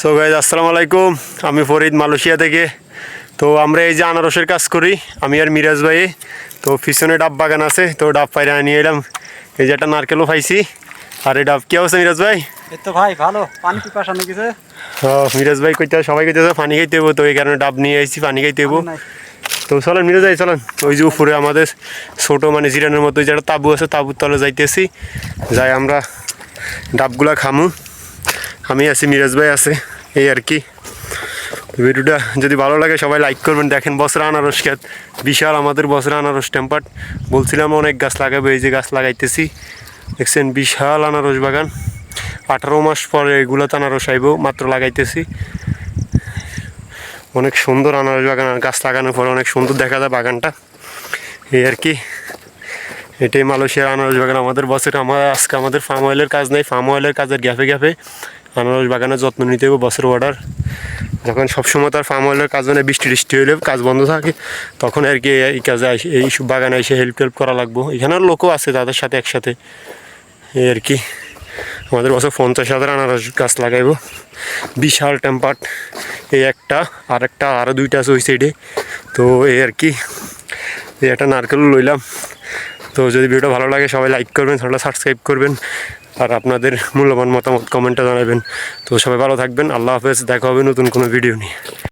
So guys আসসালামু আলাইকুম, আমি ফরিদ মালয়েশিয়া থেকে। তো আমরা এই যে আনারসের কাজ করি, আমি আর মিরাজ ভাই। তো পিছনে ডাব বাগান আছে, তো ডাব পাইরা নিয়ে এলাম। এই যে একটা নারকেলও পাইছি। আর এই ডাব কি অবস্থা মিরাজ ভাই? এই তো ভাই ভালো, পানি পিপাসা নাকি যে? মিরাজ ভাই কইতে সবাই কইতেছে পানি খাইতে হবো, তো এই কারণে ডাব নিয়ে আসছি, পানি খাইতে হবো। তো চলেন মিরাজ ভাই চলেন, ওই যে উপরে আমাদের ছোটো মানে জিরানের মতো যে একটা তাঁবু আছে, তাঁবুর তলে যাইতেছি। যাই আমরা ডাবগুলা খামু, আমি আছি, মিরাজ ভাই আছে, এই আর কি। ভিডিওটা যদি ভালো লাগে সবাই লাইক করবেন। দেখেন বছর আনারস ক্ষেত বিশাল, আমাদের বছর আনারস টেম্পার্ট। বলছিলাম অনেক গাছ লাগাবো, এই যে গাছ লাগাইতেছি, দেখছেন বিশাল আনারস বাগান। 18 মাস পরে এগুলোতে আনারস আইব, মাত্র লাগাইতেছি। অনেক সুন্দর আনারস বাগান, আর গাছ লাগানোর পরে অনেক সুন্দর দেখা যায় বাগানটা, এই আর কি। এটাই মালয়েশিয়ার আনারস বাগান আমাদের বছরে। আজকে আমাদের ফার্ম অয়েলের কাজ নেই, ফার্ম অয়েলের কাজের গ্যাপে গ্যাপে আনারস বাগানের যত্ন নিতে হবে বছর অর্ডার। যখন সবসময় তার ফার্ম অয়েলের কাজ মানে বৃষ্টি হলে কাজ বন্ধ থাকে, তখন আর কি এই কাজে এই বাগানে এসে হেল্প করা লাগবো। এখানের লোকও আছে তাদের সাথে একসাথে, এই আর কি। আমাদের বছর 50,000 আনারস গাছ লাগাইব, বিশাল টেম্পার্ট। এই একটা আর একটা আরও দুইটা আছে ওই সাইডে। তো এই আর কি, এই একটা নারকেল লইলাম। তো যদি ভিডিওটা ভালো লাগে সবাই লাইক করবেন, চ্যানেলটা সাবস্ক্রাইব করবেন, আর আপনাদের মূল্যবান মতামত কমেন্টে জানাবেন। তো সবাই ভালো থাকবেন, আল্লাহ হাফেজ, দেখা হবে নতুন কোনো ভিডিও নিয়ে।